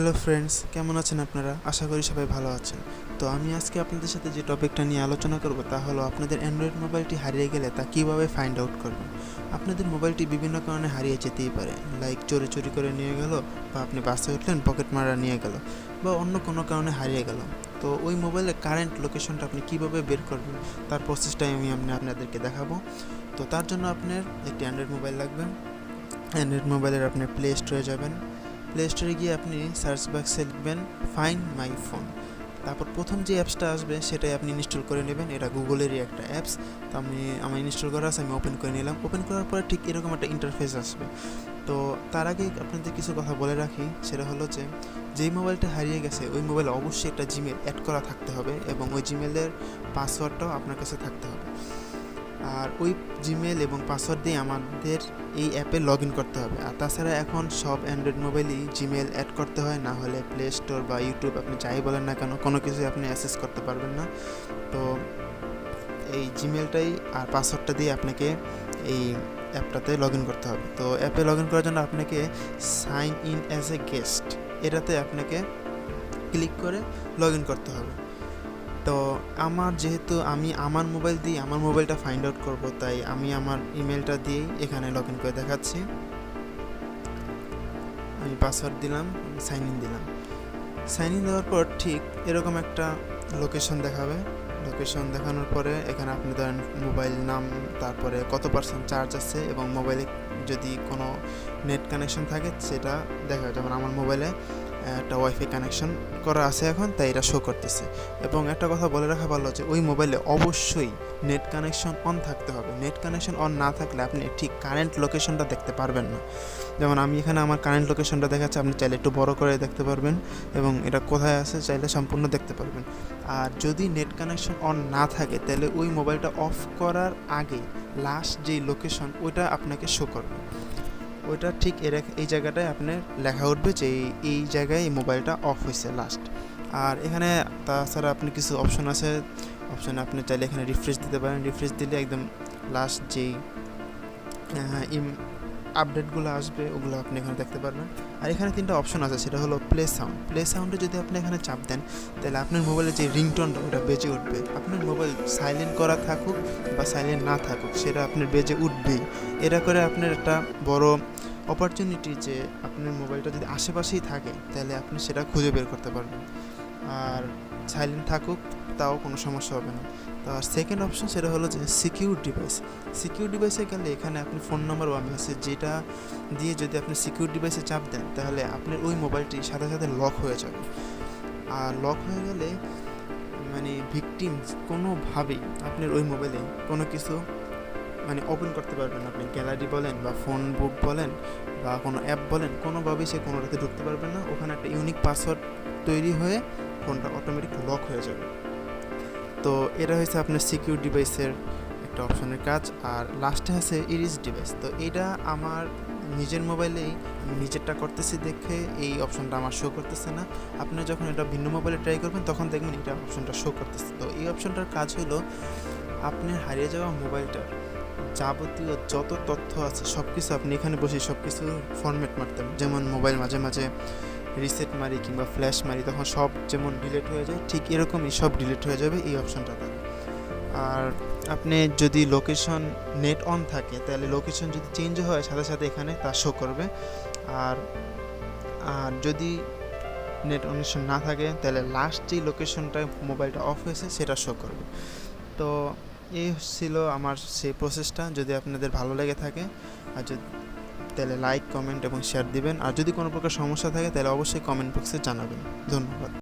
Hello friends, কেমন আছেন আপনারা? আশা করি সবাই ভালো আছেন। তো আমি আজকে আপনাদের সাথে যে টপিকটা নিয়ে আলোচনা করব তা হলো আপনাদের অ্যান্ড্রয়েড মোবাইলটি হারিয়ে গেলে তা কীভাবে ফাইন্ড আউট করবেন। আপনাদের মোবাইলটি বিভিন্ন কারণে হারিয়ে যেতেই পারে, লাইক চুরি করে নিয়ে গেল, বা আপনি বাসে উঠলেন পকেট মারা নিয়ে গেল, বা অন্য কোনো কারণে হারিয়ে গেল। তো ওই মোবাইলের কারেন্ট লোকেশনটা আপনি কীভাবে বের করবেন তার প্রসেসটাই আমি আপনাদেরকে দেখাবো। তো তার জন্য আপনার একটি অ্যান্ড্রয়েড মোবাইল লাগবে। অ্যান্ড্রয়েড মোবাইলের আপনি প্লে স্টোরে যাবেন। প্লে স্টোরে গিয়ে আপনি সার্চ বক্সে লিখবেন ফাইন্ড মাই ফোন। তারপর প্রথম যে অ্যাপসটা আসবে সেটাই আপনি ইনস্টল করে নেবেন। এটা গুগলেরই একটা অ্যাপস। তো আমার ইনস্টল করা আছে, আমি ওপেন করে নিলাম। ওপেন করার পরে ঠিক এরকম একটা ইন্টারফেস আসবে। তো তার আগে আপনাদের কিছু কথা বলে রাখি, সেটা হলো যে যেই মোবাইলটা হারিয়ে গেছে ওই মোবাইলে অবশ্যই একটা জিমেল অ্যাড করা থাকতে হবে, এবং ওই জিমেলের পাসওয়ার্ডটাও আপনার কাছে থাকতে হবে। আর ওই জিমেল এবং পাসওয়ার্ড দিয়ে আমাদের এই অ্যাপে লগ ইন করতে হবে। আর তাছাড়া এখন সব অ্যান্ড্রয়েড মোবাইলই জিমেল অ্যাড করতে হয়, না হলে প্লে স্টোর বা ইউটিউব আপনি যাই বলেন না কেন কোনো কিছুই আপনি অ্যাক্সেস করতে পারবেন না। তো এই জিমেলটাই আর পাসওয়ার্ডটা দিয়ে আপনাকে এই অ্যাপটাতে লগ ইন করতে হবে। তো অ্যাপে লগ ইন করার জন্য আপনাকে sign in as a guest এটাতে আপনাকে ক্লিক করে লগ ইন করতে হবে। তো যেহেতু আমি আমার মোবাইল দিয়ে আমার মোবাইলটা ফাইন্ড আউট করব, তাই আমি আমার ইমেলটা দিয়েই এখানে লগ ইন করে দেখাচ্ছি। আমি পাসওয়ার্ড দিলাম, সাইন ইন দিলাম। সাইন ইন দেওয়ার পর ঠিক এরকম একটা লোকেশন দেখাবে। লোকেশন দেখানোর পরে এখানে আপনি ধরেন মোবাইল নাম, তারপরে কত পার্সেন্ট চার্জ আছে, এবং মোবাইলে যদি কোনো নেট কানেকশন থাকে সেটা দেখা। যেমন আমার মোবাইলে একটা ওয়াইফাই কানেকশন করা আছে এখন, তাই এটা শো করতেছে। এবং একটা কথা বলে রাখা ভালো যে ওই মোবাইলে অবশ্যই নেট কানেকশন অন থাকতে হবে। নেট কানেকশন অন না থাকলে আপনি ঠিক কারেন্ট লোকেশনটা দেখতে পারবেন না। যেমন আমি এখানে আমার কারেন্ট লোকেশনটা দেখাচ্ছি, আপনি চাইলে একটু বড় করে দেখতে পারবেন, এবং এটা কোথায় আছে চাইলে সম্পূর্ণ দেখতে পারবেন। আর যদি নেট কানেকশন অন না থাকে তাহলে ওই মোবাইলটা অফ করার আগে লাস্ট যেই লোকেশন ওইটা আপনাকে শো করবে। ওইটা ঠিক এই জায়গাটায় আপনার লেখা উঠবে যে এই জায়গায় এই মোবাইলটা অফ হয়েছে লাস্ট। আর এখানে তাছাড়া আপনি কিছু অপশন আছে, অপশানে আপনি চাইলে এখানে রিফ্রেশ দিতে পারেন। রিফ্রেশ দিলে একদম লাস্ট যেই আপডেটগুলো আসবে ওগুলো আপনি এখানে দেখতে পারবেন। আর এখানে তিনটা অপশন আছে, সেটা হলো প্লে সাউন্ড। প্লে সাউন্ডে যদি আপনি এখানে চাপ দেন তাহলে আপনার মোবাইলে যে রিংটোনটা ওটা বেজে উঠবে। আপনার মোবাইল সাইলেন্ট করা থাকুক বা সাইলেন্ট না থাকুক সেটা আপনার বেজে উঠবেই। এটা করে আপনার একটা বড় অপরচুনিটি যে আপনার মোবাইলটা যদি আশেপাশেই থাকে তাহলে আপনি সেটা খুঁজে বের করতে পারবেন। আর সাইলেন্ট থাকুক তাও কোনো সমস্যা হবে না। তো আর সেকেন্ড অপশন সেটা হলো যে সিকিউর ডিভাইস। সিকিউর ডিভাইসে গেলে এখানে আপনি ফোন নাম্বার বা মেসেজ যেটা দিয়ে যদি আপনি সিকিউর ডিভাইসে চাপ দেন তাহলে আপনার ওই মোবাইলটি সাথে সাথে লক হয়ে যাবে। আর লক হয়ে গেলে মানে ভিকটিম কোনোভাবেই আপনার ওই মোবাইলে কোনো কিছু ওপেন করতে পারবেন। আপনি গ্যালারি বলেন বা ফোন বুক বলেন বা কোনো অ্যাপ বলেন, কোনোভাবেই সে কোনোটাতে ঢুকতে পারবেন না। ওখানে একটা ইউনিক পাসওয়ার্ড তৈরি হয়ে ফোনটা অটোমেটিক লক হয়ে যাবে। তো এটা হয়েছে আপনার সিকিউর ডিভাইসের একটা অপশনের কাজ। আর লাস্টে আছে ইরিস ডিভাইস। তো এটা আমার নিজের মোবাইলেই আমি নিজেরটা করতেছি দেখে এই অপশনটা আমার শো করতেছে না। আপনি যখন এটা ভিন্ন মোবাইলে ট্রাই করবেন তখন দেখবেন এটা অপশনটা শো করতেছে। তো এই অপশনটার কাজ হলো আপনার হারিয়ে যাওয়া মোবাইলটার যাবতীয় যত তথ্য আছে সব কিছু আপনি এখানে বসে সব কিছু ফরম্যাট মারতেন। যেমন মোবাইল মাঝে মাঝে রিসেট মারি কিংবা ফ্ল্যাশ মারি তখন সব যেমন ডিলিট হয়ে যায়, ঠিক এরকমই সব ডিলিট হয়ে যাবে এই অপশনটা দ্বারা। আর আপনি যদি লোকেশন নেট অন থাকে তাহলে লোকেশন যদি চেঞ্জ হয় সাথে সাথে এখানে তা শো করবে। আর যদি নেট অনেকশন না থাকে তাহলে লাস্ট যেই লোকেশনটায় মোবাইলটা অফ হয়েছে সেটা শো করবে। তো এই ছিল আমার সেই প্রসেসটা। যদি আপনাদের ভালো লেগে থাকে আর তাহলে লাইক, কমেন্ট এবং শেয়ার দিবেন। আর যদি কোনো প্রকার সমস্যা থাকে তাহলে অবশ্যই কমেন্ট বক্সে জানাবেন। ধন্যবাদ।